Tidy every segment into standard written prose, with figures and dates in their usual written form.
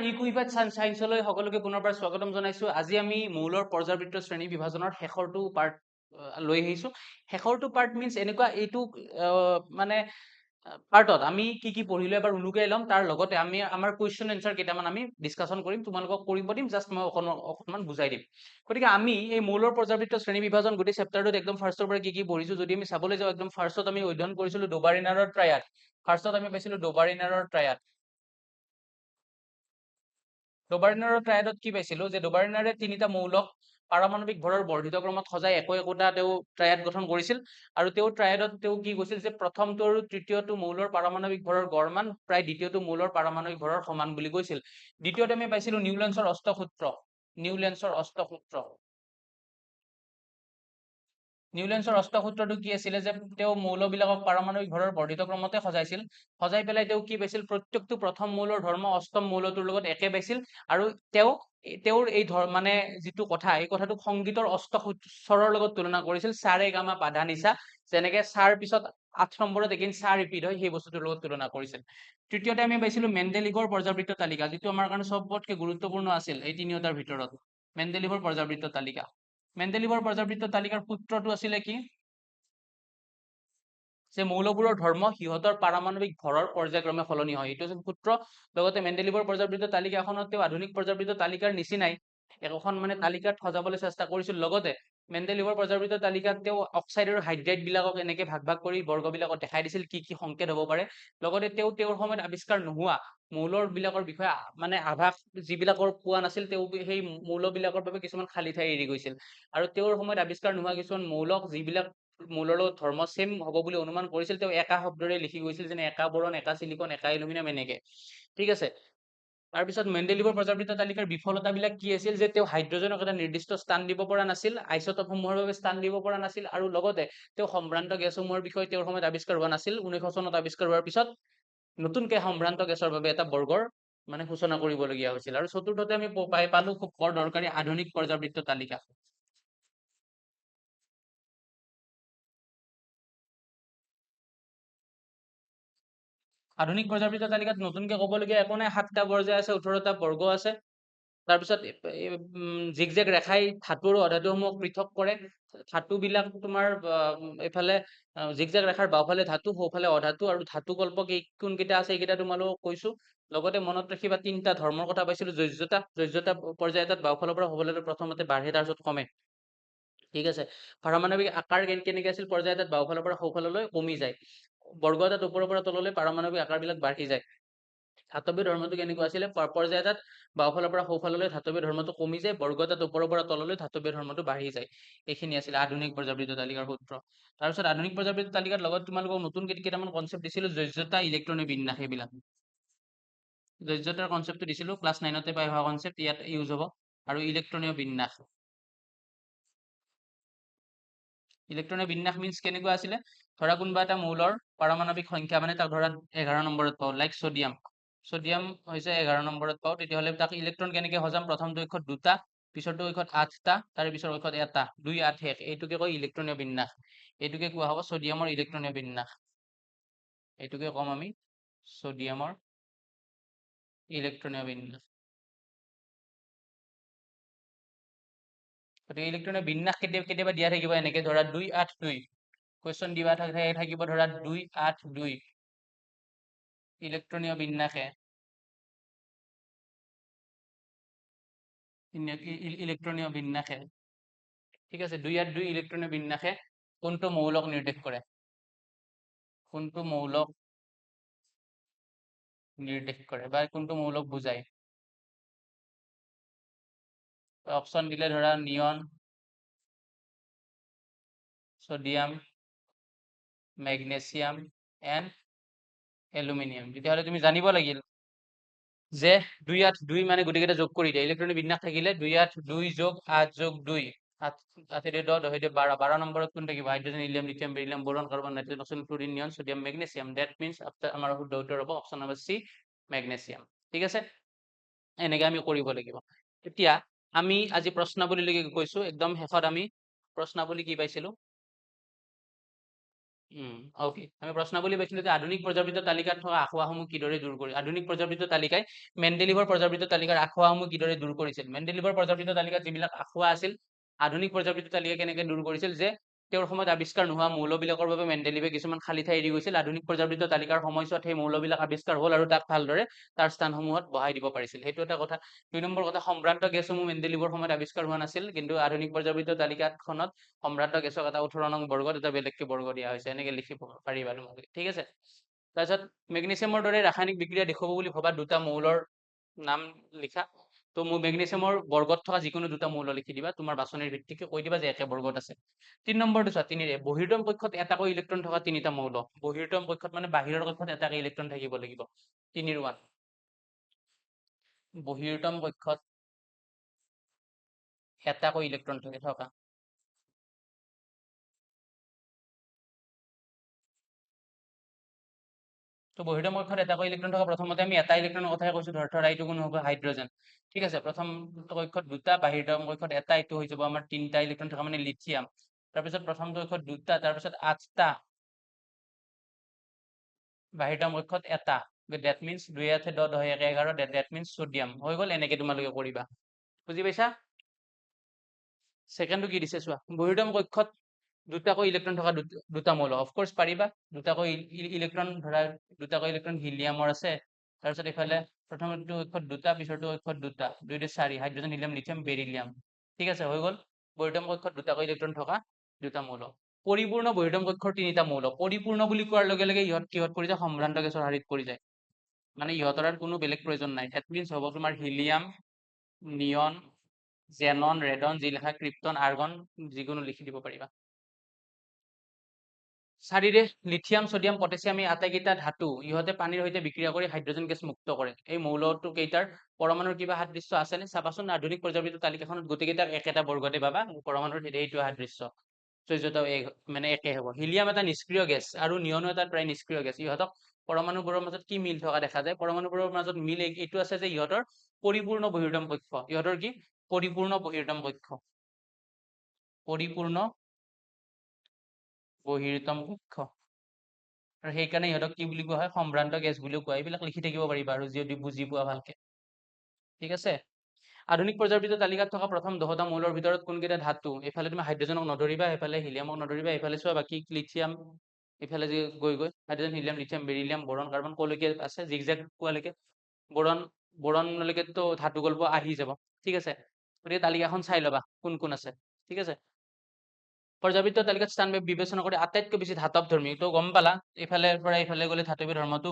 ইকুইফাইড সায়েন্সলৈ সকলোকে পুনৰবাৰ স্বাগতম জনাইছো। আজি আমি মৌলৰ পৰ্যাবৃত্ত শ্ৰেণী বিভাজনৰ শেষৰটো পাৰ্ট লৈ আহিছো। শেষৰটো পাৰ্ট মিন্স এনেকুৱা এইটো মানে পাৰ্টত আমি কি কি পঢ়িলো এবাৰ উনুকাই ল'ম, তাৰ লগতে আমি আমাৰ কুৱেশ্যন এনচাৰ কেইটামান আমি ডিছকাশ্যন কৰিম, তোমালোকক কৰিব দিম, জাষ্ট মই অকণমান বুজাই দিম। গতিকে আমি এই মৌলৰ পৰ্যাবৃত্ত শ্ৰেণী বিভাজন গোটেই চেপ্টাৰটোত একদম ফাৰ্ষ্টৰ পৰা কি কি পঢ়িছো যদি আমি চাবলৈ যাওঁ, একদম ফাৰ্ষ্টত আমি অধ্যয়ন কৰিছিলো ডোবাৰিনাৰৰ ট্ৰায়াড। ফাৰ্ষ্টত আমি পাইছিলো ডোবাৰিনাৰৰ ট্ৰায়াড। ডোবাৰিনাৰৰ ট্ৰায়াডত কি পাইছিলো যে ডোবাৰিনাৰে তিনিটা মৌলক পাৰমাণৱিক ভৰৰ বৰ্ধিত ক্ৰমত সজাই একোটা তেওঁ ট্ৰায়াড গঠন কৰিছিল। আৰু তেওঁ ট্ৰায়াডত তেওঁ কি কৈছিল যে প্ৰথমটো আৰু তৃতীয়টো মৌলৰ পাৰমাণৱিক ভৰৰ গড় মান প্ৰায় দ্বিতীয়টো মৌলৰ পাৰমাণৱিক ভৰৰ সমান বুলি কৈছিল। দ্বিতীয়তে আমি পাইছিলো নিউলেন্সৰ অষ্টসূত্ৰ। নিউলেন্সৰ অষ্টসূত্ৰ নিউলেন্সৰ অষ্টসূত্ৰটো কি আছিলে যে তেওঁ মৌলবিলাকক পাৰমাণৱিক ভৰৰ বৰ্ধিত ক্ৰমতে সজাইছিল। সজাই পেলাই তেওঁ কি পাইছিল, প্ৰত্যেকটো প্ৰথম মৌলৰ ধৰ্ম অষ্টম মৌলটোৰ লগত একে পাইছিল। আৰু তেওঁৰ এই মানে যিটো কথা, এই কথাটোক সংগীতৰ অষ্টস্বৰৰ লগত তুলনা কৰিছিল। সাৰে গামা পাধা নিচা, যেনেকে সাৰ পিছত 8 নম্বৰত এগেইন সা ৰিপিট হয়, সেই বস্তুটোৰ লগত তুলনা কৰিছিল। তৃতীয়তে আমি পাইছিলো মেণ্ডেলিভৰ পৰ্যাবৃত্ত তালিকা, যিটো আমাৰ কাৰণে চবতকে গুৰুত্বপূৰ্ণ আছিল এই তিনিওটাৰ ভিতৰত। মেণ্ডেলিভৰ পৰ্যাবৃত্ত তালিকা। মেণ্ডেলিভৰ পৰ্যাবৃত্ত তালিকাৰ সূত্ৰটো আছিলে কি যে মৌলবোৰৰ ধৰ্ম সিহঁতৰ পাৰমাণৱিক ভৰৰ পৰ্যায়ক্ৰমে সলনি হয়, এইটো আছিল সূত্ৰ। লগতে মেণ্ডেলিভৰ পৰ্যাবৃত্ত তালিকাখনত তেওঁ আধুনিক পৰ্যাবৃত্ত তালিকাৰ নিচিনাই এখন মানে তালিকাত সজাবলৈ চেষ্টা কৰিছিল। লগতে মেণ্ডেলিভৰ পৰ্যাবৃত্ত তালিকাত তেওঁ অক্সাইড আৰু হাইড্ৰাইড বিলাকক এনেকে ভাগ ভাগ কৰি বৰ্গবিলাকত দেখাই দিছিল কি কি সংকেত হ'ব পাৰে। লগতে তেওঁৰ সময়ত আৱিষ্কাৰ নোহোৱা মৌলৰ বিলাকৰ বিষয়ে মানে আভাস যিবিলাকৰ পোৱা নাছিল, তেওঁ সেই মৌলবিলাকৰ বাবে কিছুমান খালী ঠাই এৰি গৈছিল। আৰু তেওঁৰ সময়ত আৱিষ্কাৰ নোহোৱা কিছুমান মৌলক যিবিলাক মৌলৰ লগত ধৰ্ম সেম হ'ব বুলি অনুমান কৰিছিল, তেওঁ একা শব্দৰে লিখি গৈছিল, যেনে একা বৰণ, একা চিলিকন, একা এলুমিনিয়াম, এনেকে। ঠিক আছে। তাৰপিছত মেণ্ডেলিভৰ পৰ্যাবৃত্ত তালিকাৰ বিফলতাবিলাক কি আছিল যে তেওঁ হাইড্ৰজেনক এটা নিৰ্দিষ্ট স্থান দিব পৰা নাছিল, আইচটপসমূহৰ বাবে স্থান দিব পৰা নাছিল, আৰু লগতে তেওঁ সম্ভ্ৰান্ত গেছসমূহৰ বিষয়ে তেওঁৰ সময়ত আৱিষ্কাৰ হোৱা নাছিল। 1900 চনত আৱিষ্কাৰ হোৱাৰ পিছত নতুনকে সম্ভ্ৰান্ত গেছৰ বাবে এটা বৰ্গৰ মানে সূচনা কৰিবলগীয়া হৈছিল। আৰু চতুৰ্থতে আমি পালো খুব বৰ দৰকাৰী আধুনিক পৰ্যাবৃত্ত তালিকা। আধুনিক পৰ্যাবৃত্ত তালিকাত নতুনকে ক'বলগীয়া একো নাই, 7টা পৰ্যায় আছে, 18টা বৰ্গ আছে। তাৰপিছত জিগজেগ ৰেখাই ধাতু আৰু অধাতুসমূহক পৃথক কৰে। ধাতুবিলাক তোমাৰ এইফালে জিগজেগ ৰেখাৰ বাওঁফালে ধাতু, সোঁফালে অধাতু, আৰু ধাতু কল্প কোনকেইটা আছে এইকেইটা তোমালোকক কৈছো। লগতে মনত ৰাখিবা তিনিটা ধৰ্মৰ কথা পাইছিলো। জৈজতা পৰ্যায় এটাত বাওঁফালৰ পৰা সোঁফালে প্ৰথমতে বাঢ়ে, তাৰপিছত কমে। ঠিক আছে। পাৰমাণৱিক আকাৰ কেনেকে আছিল, পৰ্যায় এটাত বাওঁফালৰ পৰা সোঁফাললৈ কমি যায়, বৰ্গ এটাত ওপৰৰ পৰা তললৈ পাৰমাণৱিক আকাৰবিলাক বাঢ়ি যায়। ধাতৱীয় ধৰ্মটো কেনেকুৱা আছিলে, পৰ্যায় এটাত বাওঁফালৰ পৰা সোঁফাললৈ ধাতৱীয় ধৰ্মটো কমি যায়, বৰ্গ এটাত ওপৰৰ পৰা তললৈ ধাতৱীয় ধৰ্মটো বাঢ়ি যায়। এইখিনি আছিলে আধুনিক পৰ্যাবৃত্ত তালিকাৰ সূত্ৰ। তাৰপিছত আধুনিক পৰ্যাবৃত্ত তালিকাৰ লগত তোমালোকক নতুন কেইটামান কনচেপ্ট দিছিলো, জৈজতা, ইলেক্ট্ৰনিক বিন্যাস, এইবিলাক জৈজতাৰ কনচেপ্টটো দিছিলো, ক্লাছ 9তে পাই অহা কনচেপ্ট, ইয়াত ইউজ হ'ব। আৰু ইলেক্ট্ৰনীয় বিন্যাস। ইলেক্ট্ৰনীয় বিন্যাস মিন্স কেনেকুৱা আছিলে, ধৰা কোনোবা এটা মৌলৰ পাৰমাণৱিক সংখ্যা, মানে তাক ধৰা 11 নম্বৰত পাওঁ, লাইক ছডিয়াম। ছডিয়াম হৈছে 11 নম্বৰত পাওঁ, তেতিয়াহ'লে তাক ইলেক্ট্ৰন কেনেকে সজাম, প্ৰথমটো কক্ষত 2টা, পিছৰটো কক্ষত 8টা, তাৰ পিছৰ কক্ষত 1টা, 2 8 শেষ। এইটোকে কয় ইলেক্ট্ৰনীয় বিন্যাস। এইটোকে কোৱা হ'ব ছডিয়ামৰ ইলেক্ট্ৰনীয় বিন্যাস। এইটোকে কম আমি ছডিয়ামৰ ইলেক্ট্ৰনীয় বিন্যাস। গতিকে ইলেক্ট্ৰনীয় বিন্যাস কেতিয়াবা দিয়া থাকিব এনেকে, ধৰা 2 8 2, কুৱেশ্যন দিবা থাকিব ধৰা 2 8 2 ইলেক্ট্ৰনীয় বিন্যাসে ইলেক্ট্ৰনীয় বিন্যাসে ঠিক আছে, 2 8 2 ইলেক্ট্ৰনীয় বিন্যাসে কোনটো মৌলক নিৰ্দেশ কৰে, কোনটো মৌলক নিৰ্দেশ কৰে বা কোনটো মৌলক বুজায়। অপশ্যন দিলে ধৰা নিয়ন, সোডিয়াম, মেগনেছিয়াম এণ্ড এলুমিনিয়াম। তেতিয়াহ'লে তুমি জানিব লাগিল যে 2 8 2 মানে গোটেইকেইটা যোগ কৰি দিয়ে। ইলেক্ট্ৰনিক বিন্যাস থাকিলে 2 8 2 যোগ 8 যোগ 2, 8 10 12, 12 নম্বৰত কোন থাকিব, hydrogen, helium, lithium, beryllium, boron, carbon, nitrogen, oxygen, fluorine, neon, sodium, magnesium. That means আমাৰ শুদ্ধ উত্তৰ হ'ব অপশ্যন নম্বৰ চি, মেগনেছিয়াম। ঠিক আছে, এনেকে আমি কৰিব লাগিব। এতিয়া আমি আজি প্ৰশ্নাৱলীলৈকে গৈছো, একদম শেষত আমি প্ৰশ্নাৱলী কি পাইছিলো, ওকে, আমি প্ৰশ্নাৱলী পাইছিলো যে আধুনিক পৰ্যাবৃত্ত তালিকাত থকা আসোঁৱাহসমূহ কিদৰে দূৰ কৰি আধুনিক পৰ্যাবৃত্ত তালিকাই মেণ্ডেলিভৰ পৰ্যাবৃত্ত তালিকাৰ আসোঁৱাহসমূহ কিদৰে দূৰ কৰিছিল। মেণ্ডেলিভৰ পৰ্যাবৃত্ত তালিকাত যিবিলাক আসোঁৱাহ আছিল, আধুনিক পৰ্যাবৃত্ত তালিকাই কেনেকে দূৰ কৰিছিল যে তেওঁৰ সময়ত আৱিষ্কাৰ নোহোৱা মৌলবিলাকৰ বাবে মেণ্ডেলিভে কিছুমান খালী ঠাই এৰি গৈছিল। আধুনিক পৰ্যাবৃত্ত তালিকাৰ সময়ছোৱাত সেই মৌলবিলাক আৱিষ্কাৰ হ'ল আৰু তাক ভালদৰে তাৰ স্থানসমূহত বহাই দিব পাৰিছিল। সেইটো এটা কথা। 2 নম্বৰ কথা, সম্ভ্ৰান্ত গেছসমূহ মেণ্ডেলিভৰ সময়ত আৱিষ্কাৰ হোৱা নাছিল, কিন্তু আধুনিক পৰ্যাবৃত্ত তালিকাখনত সম্ভ্ৰান্ত গেছক এটা 18 নং বৰ্গত এটা বেলেগকে বৰ্গ দিয়া হৈছে, এনেকে লিখিব পাৰিবা তোমালোকে, ঠিক আছে। তাৰপিছত মেগনেছিয়ামৰ দৰে ৰাসায়নিক বিক্ৰিয়া দেখুৱাব বুলি ভবা দুটা মৌলৰ নাম লিখা। তো মোৰ মেগনেছিয়ামৰ বৰ্গত থকা যিকোনো দুটা মৌল লিখি দিবা, তোমাৰ বাছনিৰ ভিত্তিকে কৈ দিবা যে একে বৰ্গত আছে। 3 নম্বৰটো চোৱা, 3 বহিৰ্তম কক্ষত এটাকৈ ইলেক্ট্ৰন থকা তিনিটা মৌল। বহিৰ্তম কক্ষত মানে বাহিৰৰ কক্ষত এটাকৈ ইলেক্ট্ৰন থাকিব লাগিব। 3 ৰ 1 বহিৰ্তম কক্ষত এটাকৈ ইলেক্ট্ৰন থকা। তো বহিৰ্তম কক্ষত এটাকৈ ইলেক্ট্ৰন থকা, প্ৰথমতে আমি এটা ইলেক্ট্ৰনৰ কথাই কৈছো, ধৰা এইটো কোনো হ'ব হাইড্ৰজেন, ঠিক আছে। প্ৰথম কক্ষত দুটা, বাহিৰ্তম কক্ষত এটা, এইটো হৈ যাব আমাৰ তিনিটা ইলেক্ট্ৰন থকা মানে লিথিয়াম। তাৰপিছত প্ৰথমটো কক্ষত দুটা, তাৰপিছত 8টা, বাহিৰ্তম কক্ষত এটা, that means 2 8 10 10 1 11, that means sodium. হৈ গ'ল, এনেকে তোমালোকে কৰিবা, বুজি পাইছা। ছেকেণ্ডটো কি দিছে চোৱা, বহিৰ্তম কক্ষত দুটাকৈ ইলেক্ট্ৰন থকা দুটা মৌল। অফক'ৰ্চ পাৰিবা, দুটাকৈ ইলেক্ট্ৰন ধৰা, দুটাকৈ ইলেক্ট্ৰন হিলিয়ামৰ আছে। তাৰপিছত এইফালে প্ৰথমটো কক্ষত দুটা, পিছৰটো কক্ষত দুটা, 2 2 4 হাইড্ৰজেন, হিলিয়াম, লিথিয়াম, বেৰিলিয়াম, ঠিক আছে, হৈ গ'ল। বহিৰ্তম কক্ষত দুটাকৈ ইলেক্ট্ৰন থকা দুটা মৌল। পৰিপূৰ্ণ বহিৰ্তম কক্ষৰ তিনিটা মৌল। পৰিপূৰ্ণ বুলি কোৱাৰ লগে লগে ইহঁত কিহত পৰি যায়, সম্ভ্ৰান্ত গেছৰ শাৰীত পৰি যায়, মানে ইহঁতৰ আৰু কোনো বেলেগ প্ৰয়োজন নাই। দ্যাট মিনছ হ'ব তোমাৰ হিলিয়াম, নিয়ন, জেনন, ৰেডন, যি লেখা ক্ৰিপ্টন, আৰ্গন, যিকোনো লিখি দিব পাৰিবা। 4 লিথিয়াম, ছডিয়াম, পটাছিয়াম, এই আটাইকেইটা ধাতু ইহঁতে পানীৰ সৈতে বিক্ৰিয়া কৰি হাইড্ৰজেন গেছ মুক্ত কৰে। এই মৌলটো কেইটাৰ পৰমাণুৰ কিবা সাদৃশ্য আছেনে চাবাচোন। আধুনিক পৰ্যাবৃত্ত তালিকাখনত গোটেইকেইটাক একেটা বৰ্গতে পাবা, পৰমাণুৰ সেইটো সাদৃশ্য চৈযটা মানে একে হ'ব। হিলিয়াম এটা নিষ্ক্ৰিয় গেছ আৰু নিয়নো এটা প্ৰায় নিষ্ক্ৰিয় গেছ। ইহঁতক পৰমাণুবোৰৰ মাজত কি মিল থকা দেখা যায়, পৰমাণুবোৰৰ মাজত মিল এইটো আছে যে ইহঁতৰ পৰিপূৰ্ণ বহিৰ্তম কক্ষ। ইহঁতৰ কি পৰিপূৰ্ণ বহিৰ্তম কক্ষ, পৰিপূৰ্ণ বহিৰ্তম কক্ষ, আৰু সেইকাৰণে ইহঁতক কি বুলি কোৱা হয়, সম্ভ্ৰান্ত গেছ বুলিও কোৱা হয়। এইবিলাক লিখি থাকিব পাৰিবা আৰু যদি বুজি পোৱা ভালকে, ঠিক আছে। আধুনিক পৰ্যাবৃত্ত তালিকাত থকা প্ৰথম 10টা মৌলৰ ভিতৰত কোনকেইটা ধাতু, এইফালে তুমি হাইড্ৰজেনক নধৰিবা, এইফালে হিলিয়ামক নধৰিবা, এইফালে চোৱা বাকী লিথিয়াম, এইফালে যে গৈ hydrogen, helium, lithium, beryllium, boron, carbon কলৈকে আছে, জিগজেগ পোৱালৈকে। বৰন বৰণলৈকেতো ধাতু গল্প আহি যাব, ঠিক আছে। গতিকে তালিকাখন চাই ল'বা কোন কোন আছে, ঠিক আছে। পৰ্যাবৃত্ত তালিকাত স্থান বিবেচনা কৰি আটাইতকৈ বেছি ধাতৱ ধৰ্মী, তো গম পালা, এইফালে পৰা এইফালে গ'লে ধাতৱী ধৰ্মটো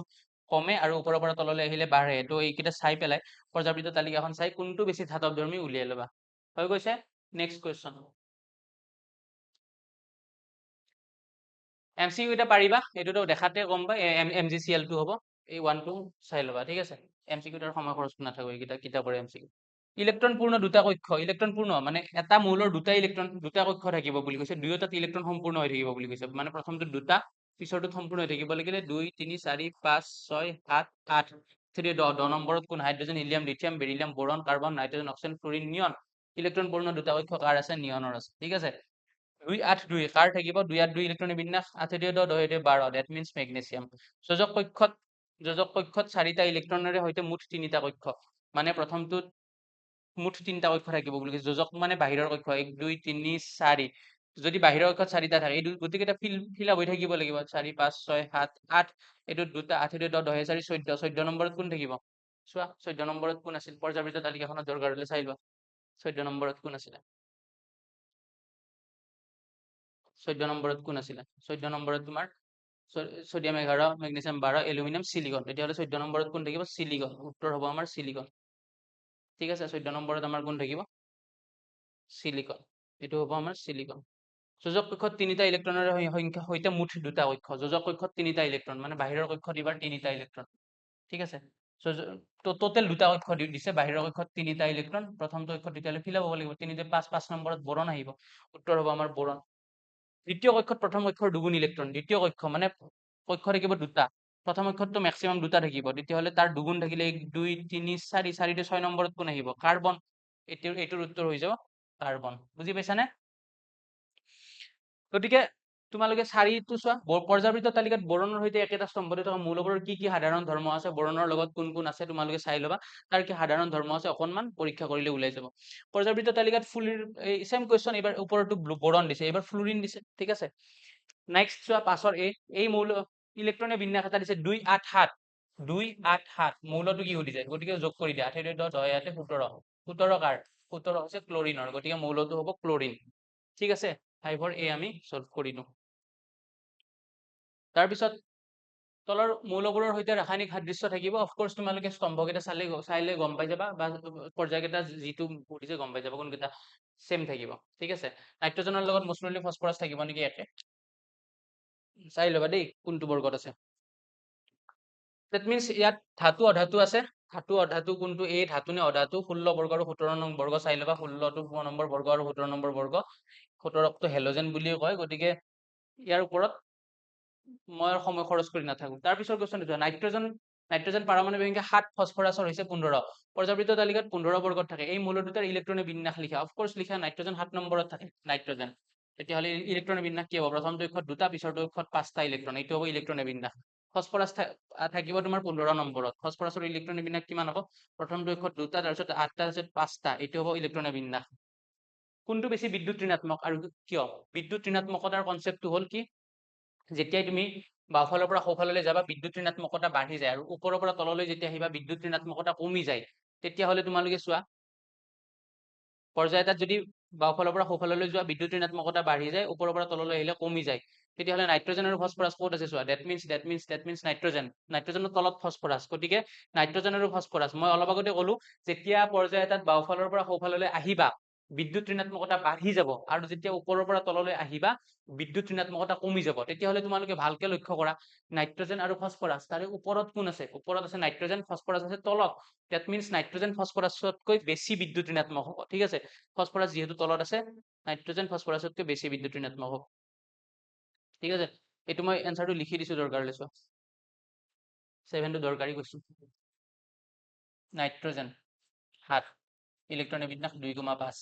কমে আৰু ওপৰৰ পৰা তললৈ আহিলে বাঢ়ে। তো এইকেইটা চাই পেলাই পৰ্যাবৃত্ত তালিকাখন চাই কোনটো বেছি ধাতৱ ধৰ্মী উলিয়াই ল'বা। হৈ গৈছে, নেক্সট কুৱেশ্যন। MCQ এটা পাৰিবা, এইটোতো দেখাতে গম পাই MgCl2 হ'ব। এই 1 2 চাই ল'বা, ঠিক আছে। MCQ তাৰ সময় খৰচ নাথাকো, এইকেইটা কিতাপৰ MCQ। ইলেক্ট্ৰন পূৰ্ণ দুটা কক্ষ, ইলেক্ট্ৰন পূৰ্ণ মানে এটা মৌলৰ দুটা ইলেক্ট্ৰন দুটা কক্ষ থাকিব বুলি কৈছে, দুয়োটাত ইলেক্ট্ৰন সম্পূৰ্ণ হৈ থাকিব বুলি কৈছে। মানে প্ৰথমটো দুটা, পিছৰটোত সম্পূৰ্ণ হৈ থাকিব লাগিলে 2 3 4 5 6 7 8, 10 নম্বৰত কোন, hydrogen, helium, lithium, beryllium, boron, carbon, nitrogen, oxygen, fluorine, neon. Electron পূৰ্ণ দুটা কক্ষ কাৰ আছে, নিয়নৰ আছে, ঠিক আছে। 2 8 2 কাৰ থাকিব, 2 8 2 ইলেক্ট্ৰনিক বিন্যাস, 8 10 10 10 12, দ্যাট মিনছ মেগনেছিয়াম। যোজক কক্ষত 4টা ইলেক্ট্ৰনেৰে সৈতে মুঠ 3টা কক্ষ, মানে প্ৰথমটোত মুঠ 3টা কক্ষ থাকিব বুলি কৈছে। যোজক মানে বাহিৰৰ কক্ষ, 1 2 3 4। যদি বাহিৰৰ কক্ষত 4টা থাকে, এই গোটেইকেইটা ফিল আপ হৈ থাকিব লাগিব, 4 5 6 7 8, এইটো দুটা, 8 10 10 10 4 14, 14 নম্বৰত কোন থাকিব চোৱা, 14 নম্বৰত কোন আছিল, পৰ্যাবৃত্ত তালিকাখনত দৰকাৰ হ'লে চাই লোৱা, 14 নম্বৰত কোন আছিলে, 14 নম্বৰত কোন আছিলে, 14 নম্বৰত তোমাৰ ছডিয়াম 11, মেগনেছিয়াম 12, এলুমিনিয়াম, চিলিকন। তেতিয়াহ'লে 14 নম্বৰত কোন থাকিব, চিলিকন। উত্তৰ হ'ব আমাৰ চিলিকন, ঠিক আছে। 14 নম্বৰত আমাৰ কোন থাকিব, চিলিকন, এইটো হ'ব আমাৰ চিলিকন। যোজক কক্ষত 3টা ইলেক্ট্ৰনৰ সংখ্যা সৈতে মুঠ 2টা কক্ষ। যোজক কক্ষত 3টা ইলেক্ট্ৰন, মানে বাহিৰৰ কক্ষত এইবাৰ 3টা ইলেক্ট্ৰন, ঠিক আছে। টোটেল 2টা কক্ষ দিছে, বাহিৰৰ কক্ষত 3টা ইলেক্ট্ৰন, প্ৰথমটো কক্ষত তেতিয়াহ'লে ফিল আপ হ'ব লাগিব, 3 5 5 নম্বৰত বৰন আহিব, উত্তৰ হ'ব আমাৰ বৰন। দ্বিতীয় কক্ষত প্ৰথম কক্ষৰ দুগুণ ইলেক্ট্ৰন, দ্বিতীয় কক্ষ মানে কক্ষ থাকিব দুটা, প্ৰথম কক্ষতটো মেক্সিমাম দুটা থাকিব, তেতিয়াহ'লে তাৰ দুগুণ থাকিলে 1 2 3 4, 4 6 নম্বৰত কোন আহিব, কাৰ্বন। এইটোৰ উত্তৰ হৈ যাব কাৰ্বন, বুজি পাইছানে? গতিকে তোমালোকে চাৰিটো চোৱা, পৰ্যাবৃত্ত তালিকাত বৰণৰ সৈতে একেটা স্তম্ভতে থকা মৌলবোৰৰ কি কি সাধাৰণ ধৰ্ম আছে, বৰণৰ লগত কোন কোন আছে তোমালোকে চাই ল'বা। তাৰ কি সাধাৰণ ধৰ্ম আছে অকণমান পৰীক্ষা কৰিলে ওলাই যাব। পৰ্যাবৃত্ত তালিকাত চেম কুৱেশ্যন, এইবাৰ ওপৰতো বৰণ দিছে, এইবাৰ ফ্লুৰিন দিছে, ঠিক আছে। নেক্সট চোৱা 5-ৰ এই মৌল ইলেক্ট্ৰনীয় বিন্যাস এটা দিছে 287, 287 মৌলটো কি সুধিছে, গতিকে যোগ কৰি দিয়া, 8 + 10 ইয়াতে 17, 17 কাৰ, 17 হৈছে ক্লৰিনৰ, গতিকে মৌলটো হ'ব ক্লৰিন, ঠিক আছে। 5-ৰ আমি সলভ কৰি দিওঁ। তাৰপিছত তলৰ মৌলবোৰৰ সৈতে ৰাসায়নিক সাদৃশ্য থাকিব। অফক'ৰ্চ তোমালোকে স্তম্ভকেইটা চাইলে গম পাই যাবা, বা পৰ্যায়কেইটা যিটো সুধিছে গম পাই যাবা কোনকেইটা চেম থাকিব, ঠিক আছে। নাইট্ৰজেনৰ লগত মষ্ট প্ৰবেবলি ফচফৰাছ থাকিব নেকি একে, চাই ল'বা দেই কোনটো বৰ্গত আছে। দেট মিনছ ইয়াত ধাতু অধাতু আছে, ধাতু অধাতু কোনটো, এই ধাতু নে অধাতু, 16 বৰ্গ আৰু 17 নং বৰ্গ চাই ল'বা, 16টো নম্বৰ বৰ্গ আৰু 17 নম্বৰ বৰ্গ। 17কটো হেল'জেন বুলিও কয়, গতিকে ইয়াৰ ওপৰত মই সময় খৰচ কৰি নাথাকো। তাৰপিছৰ কুৱেশ্যন এইটো, নাইট্ৰজেন পাৰমাণৱিক সংখ্যা 7, ফচফৰাছৰ হৈছে 15। পৰ্যাবৃত্ত তালিকাত 15 বৰ্গত থাকে। এই মৌল দুটাৰ ইলেক্ট্ৰনিক বিন্যাস লিখা। অফক'ৰ্চ লিখা, নাইট্ৰজেন 7 নম্বৰত থাকে, নাইট্ৰজেন। তেতিয়াহ'লে ইলেক্ট্ৰনিক বিন্যাস কি হ'ব, প্ৰথমটো কক্ষত 2টা, পিছৰটো কক্ষত 5টা ইলেক্ট্ৰন, এইটো হ'ব ইলেক্ট্ৰনিক বিন্যাস। ফচফৰাছ থাকিব তোমাৰ 15 নম্বৰত। ফচফৰাছৰ ইলেক্ট্ৰনিক বিন্যাস কিমান হ'ব, প্ৰথমটো কক্ষত 2টা, তাৰপিছত 8টা, তাৰপিছত 5টা, এইটো হ'ব ইলেক্ট্ৰনিক বিন্যাস। কোনটো বেছি বিদ্যুৎ ঋণাত্মক আৰু কিয়? বিদ্যুৎ ঋণাত্মকতাৰ কনচেপ্টটো হ'ল কি, যেতিয়াই তুমি বাওঁফালৰ পৰা সোঁফাললৈ যাবা বিদ্যুৎ ঋণাত্মকতা বাঢ়ি যায়, আৰু ওপৰৰ পৰা তললৈ যেতিয়া আহিবা বিদ্যুৎ ঋণাত্মকতা কমি যায়। তেতিয়াহ'লে তোমালোকে চোৱা, পৰ্যায় এটাত যদি বাওঁফালৰ পৰা সোঁফাললৈ যোৱা বিদ্যুৎ ঋণাত্মকতা বাঢ়ি যায়, ওপৰৰ পৰা তললৈ আহিলে কমি যায়। তেতিয়াহ'লে নাইট্ৰজেন আৰু ফচফৰাছ ক'ত আছে চোৱা, দেট মিনছ নাইট্ৰজেনৰ তলত ফচফৰাছ, গতিকে নাইট্ৰজেন আৰু ফচফৰাছ। মই অলপ আগতে ক'লো, যেতিয়া পৰ্যায় এটাত বাওঁফালৰ পৰা সোঁফাললৈ আহিবা বিদ্যুৎ ঋণাত্মকতা বাঢ়ি যাব, আৰু যেতিয়া ওপৰৰ পৰা তললৈ আহিবা বিদ্যুৎ ঋণাত্মকতা কমি যাব। তেতিয়াহ'লে তোমালোকে ভালকে লক্ষ্য কৰা, নাইট্ৰজেন আৰু ফচফৰাছ, তাৰে ওপৰত কোন আছে, ওপৰত আছে নাইট্ৰজেন, ফচফৰাছ আছে তলত। দেট মিনছ নাইট্ৰজেন ফচফৰাছতকৈ বেছি বিদ্যুৎ ঋণাত্মক হ'ব, ঠিক আছে। ফচফৰাছ যিহেতু তলত আছে, নাইট্ৰজেন ফচফৰাছতকৈ বেছি বিদ্যুৎ ঋণাত্মক হ'ব, ঠিক আছে। এইটো মই এনচাৰটো লিখি দিছো দৰকাৰলৈ, চোৱা 7টো দৰকাৰী কৈছো। নাইট্ৰজেন 7, ইলেক্ট্ৰনিক বিন্যাস 2,5।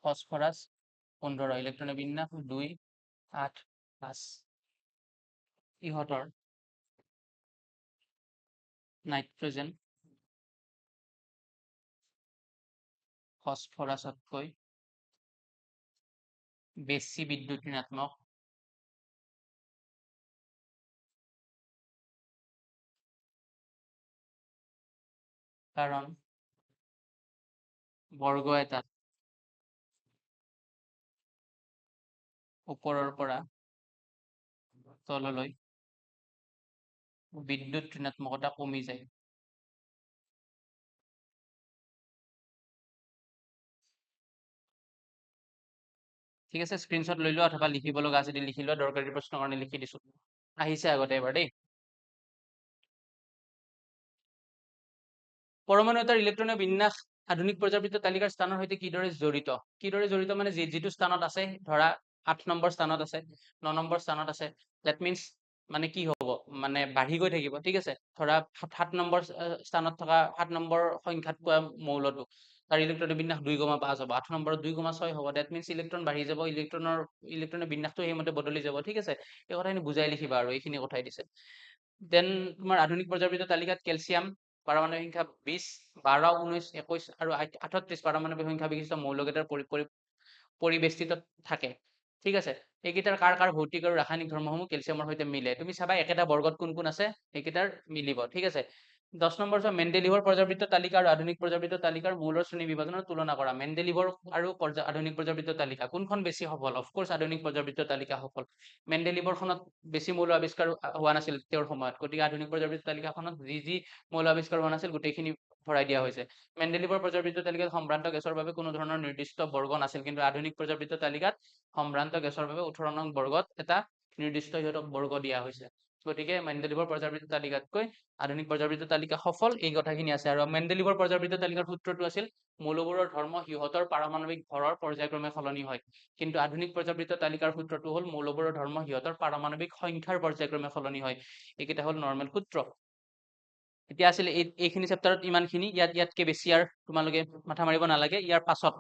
ফচফৰাছ 15, ইলেক্ট্ৰনিক বিন্যাস 2, 8, 5। ইহঁতৰ নাইট্ৰজেন ফচফৰাছতকৈ বেছি বিদ্যুৎ ঋণাত্মক, কাৰণ বৰ্গ এটাত ওপৰৰ পৰা তললৈ বিদ্যুৎ ঋণাত্মকতা কমি যায়। ঠিক আছে, স্ক্ৰীনশ্বট লৈ লোৱা, অথবা লিখিব লগা আছে যদি লিখি লোৱা, দৰকাৰী প্ৰশ্নৰ কাৰণে লিখি দিছো। আহিছে আগতে এবাৰ দেই। পৰমাণু এটাৰ ইলেক্ট্ৰনীয় বিন্যাস আধুনিক পৰ্যাবৃত্ত তালিকাৰ স্থানৰ সৈতে কিদৰে জড়িত? কিদৰে জড়িত মানে যিটো স্থানত আছে, ধৰা 8 নম্বৰ স্থানত আছে, 9 নম্বৰ স্থানত আছে, দেট মিনছ মানে কি হ'ব, মানে বাঢ়ি গৈ থাকিব, ঠিক আছে। ধৰা 7 নম্বৰ স্থানত থকা 7 নম্বৰ সংখ্যাত পোৱা মৌলটো, তাৰ ইলেক্ট্ৰনিক বিন্যাস 2,5 হ'ব, 8 নম্বৰত 2,6 হ'ব, দেট মিনছ ইলেক্ট্ৰন বাঢ়ি যাব, ইলেক্ট্ৰনিক বিন্যাসটো সেইমতে বদলি যাব, ঠিক আছে। এই কথাখিনি বুজাই লিখিবা, আৰু এইখিনি কথাই দিছে। দেন তোমাৰ আধুনিক পৰ্যাবৃত্ত তালিকাত কেলছিয়াম পাৰমাণৱিক সংখ্যা 20, 12, 19, 21 আৰু 38 পাৰমাণৱিক সংখ্যা বিশিষ্ট মৌলকেইটাৰ পৰিবেষ্টিত থাকে, ঠিক আছে। এইকেইটাৰ কাৰ কাৰ ভৌতিক আৰু ৰাসায়নিক ধৰ্মসমূহ কেলছিয়ামৰ সৈতে মিলে, তুমি চাবা একেটা বৰ্গত কোন কোন আছে, সেইকেইটাৰ মিলিব, ঠিক আছে। 10 নম্বৰ চোৱা, মেণ্ডেলিভৰ পৰ্যাবৃত্ত তালিকা আৰু আধুনিক পৰ্যাবৃত্ত তালিকাৰ মৌলৰ শ্ৰেণী বিভাজনৰ তুলনা কৰা। মেণ্ডেলিভৰ আৰু আধুনিক পৰ্যাবৃত্ত তালিকা কোনখন বেছি সফল? অফক'ৰ্চ আধুনিক পৰ্যাবৃত্ত তালিকা সফল। মেণ্ডেলিভৰখনত বেছি মৌল আৱিষ্কাৰ হোৱা নাছিল তেওঁৰ সময়ত, গতিকে আধুনিক পৰ্যাবৃত্ত তালিকাখনত যি মৌল আৱিষ্কাৰ হোৱা নাছিল গোটেইখিনি ভৰাই দিয়া হৈছে। মেণ্ডেলিভৰ পৰ্যাবৃত্ত তালিকাত সম্ভ্ৰান্ত গেছৰ বাবে কোনো ধৰণৰ নিৰ্দিষ্ট বৰ্গ নাছিল, কিন্তু আধুনিক পৰ্যাবৃত্ত তালিকাত সম্ভ্ৰান্ত গেছৰ বাবে 18 নং বৰ্গত এটা নিৰ্দিষ্ট সিহঁতক বৰ্গ দিয়া হৈছে। গতিকে মেণ্ডেলিভৰ পৰ্যাবৃত্ত তালিকাতকৈ আধুনিক পৰ্যাবৃত্ত তালিকা সফল, এই কথাখিনি আছে। আৰু মেণ্ডেলিভৰ পৰ্যাবৃত্ত তালিকাৰ সূত্ৰটো আছিল, মৌলবোৰৰ ধৰ্ম সিহঁতৰ পাৰমাণৱিক ভৰৰ পৰ্যায়ক্ৰমে সলনি হয়। কিন্তু আধুনিক পৰ্যাবৃত্ত তালিকাৰ সূত্ৰটো হ'ল, মৌলবোৰৰ ধৰ্ম সিহঁতৰ পাৰমাণৱিক সংখ্যাৰ পৰ্যায়ক্ৰমে সলনি হয়। এইকেইটা হ'ল নৰ্মেল সূত্ৰ। এতিয়া আছিলে এইখিনি চেপ্টাৰত ইমানখিনি, ইয়াতকে বেছি আৰু তোমালোকে মাথা মাৰিব নালাগে। ইয়াৰ পাছত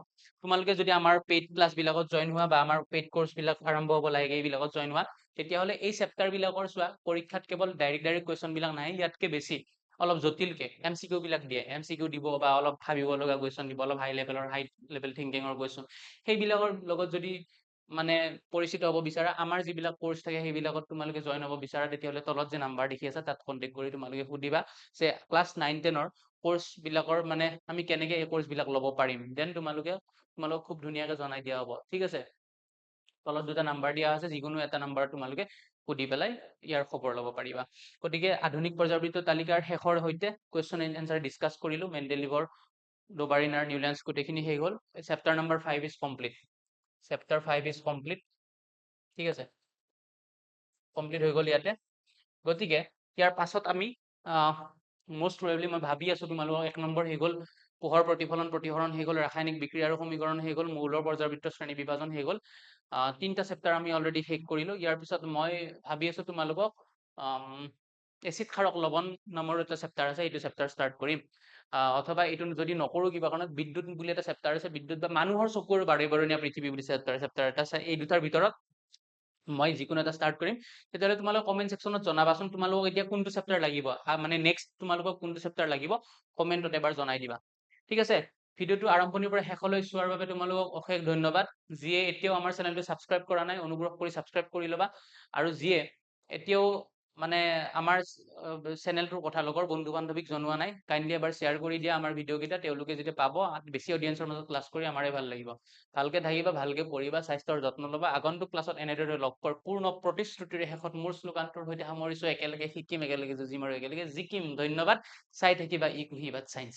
তোমালোকে যদি আমাৰ পেইড ক্লাছ বিলাকত জইন হোৱা বা আমাৰ পেইড কৰ্চ বিলাক আৰম্ভ হ'ব লাগে এইবিলাকত জইন হোৱা, তেতিয়াহ'লে এই চেপ্টাৰ বিলাকৰ চোৱা পৰীক্ষাত কেৱল ডাইৰেক্ট কুৱেশ্যন বিলাক নাহে, ইয়াতকে বেছি অলপ জটিলকে MCQ বিলাক দিয়ে, MCQ দিব বা অলপ ভাবিব লগা কুৱেশ্যন দিব, অলপ হাই লেভেল থিংকিঙৰ কুৱেশ্যন। সেইবিলাকৰ লগত যদি মানে পৰিচিত হ'ব বিচাৰা, আমাৰ যিবিলাক কৰ্চ থাকে সেইবিলাকত তোমালোকে জইন হ'ব বিচাৰা, তেতিয়াহ'লে তলত যে নাম্বাৰ দেখি আছে তাত কণ্টেক্ট কৰি তোমালোকে সুধিবা যে ক্লাছ 9-10ৰ কৰ্চ বিলাকৰ মানে আমি কেনেকে এই কৰ্চ বিলাক ল'ব পাৰিম, দেন তোমালোকক খুব ধুনীয়াকে জনাই দিয়া হ'ব। ঠিক আছে, তলত দুটা নাম্বাৰ দিয়া আছে, যিকোনো এটা নাম্বাৰ তোমালোকে সুধি পেলাই ইয়াৰ খবৰ ল'ব পাৰিবা। গতিকে আধুনিক পৰ্যাবৃত্ত তালিকাৰ শেষৰ সৈতে কুৱেশ্যন এণ্ড এনচাৰ ডিছকাছ কৰিলো। মেণ্ডেলিভৰ, ডোবাৰিনাৰ, নিউলেন্স গোটেইখিনি শেষ হ'ল। Chapter number 5 is complete. Chapter 5 is complete. ঠিক আছে, কমপ্লিট হৈ গ'ল ইয়াতে। গতিকে ইয়াৰ পাছত আমি মোষ্ট প্ৰবেবলি মই ভাবি আছো তোমালোকক 1 নম্বৰ হৈ গ'ল পোহৰ প্ৰতিফলন হৈ গ'ল, ৰাসায়নিক বিক্ৰিয়া আৰু সমীকৰণ হৈ গ'ল, মৌলৰ পৰ্যাবৃত্ত শ্ৰেণী বিভাজন হৈ গ'ল। 3টা চেপ্টাৰ আমি অলৰেডি শেষ কৰিলো। ইয়াৰ পিছত মই ভাবি আছো তোমালোকক এচিড ক্ষাৰক লৱণ নামৰ এটা চেপ্টাৰ আছে, এইটো চেপ্টাৰ ষ্টাৰ্ট কৰিম। অথবা এইটো যদি নকৰো কিবা কাৰণত বিদ্যুৎ বুলি এটা চেপ্টাৰ আছে, বিদ্যুৎ বা মানুহৰ চকুৰ বাৰেবৰণীয়া পৃথিৱী বুলি চেপ্টাৰ এটা আছে। এই দুটাৰ ভিতৰত মই যিকোনো এটা ষ্টাৰ্ট কৰিম। তেতিয়াহ'লে তোমালোকে কমেণ্ট ছেকশ্যনত জনাবাচোন তোমালোকক এতিয়া কোনটো চেপ্টাৰ লাগিব, মানে নেক্সট তোমালোকক কোনটো চেপ্টাৰ লাগিব কমেণ্টত এবাৰ জনাই দিবা। ঠিক আছে, ভিডিঅ'টো আৰম্ভণিৰ পৰা শেষলৈ চোৱাৰ বাবে তোমালোকক অশেষ ধন্যবাদ। যিয়ে এতিয়াও আমাৰ চেনেলটো ছাবস্ক্ৰাইব কৰা নাই, অনুগ্ৰহ কৰি ছাবস্ক্ৰাইব কৰি ল'বা। আৰু যিয়ে এতিয়াও মানে আমাৰ চেনেলটোৰ কথা লগৰ বন্ধু বান্ধৱীক জনোৱা নাই, কাইণ্ডলি এবাৰ শ্বেয়াৰ কৰি দিয়া আমাৰ ভিডিঅ'কেইটা। তেওঁলোকে যেতিয়া পাব, বেছি অডিয়েন্সৰ মাজত ক্লাছ কৰি আমাৰে ভাল লাগিব। ভালকে থাকিবা, ভালকে পঢ়িবা, স্বাস্থ্যৰ যত্ন ল'বা। আগন্তুক ক্লাছত এনেদৰে লগ পোৱাৰ পূৰ্ণ প্ৰতিশ্ৰুতিৰে শেষত মোৰ শ্লোগানটোৰ সৈতে সামৰিছো, একেলগে শিকিম, একেলগে যুঁজিম আৰু একেলগে জিকিম। ধন্যবাদ। চাই থাকিবা ই কুহি বাট চাইন্স।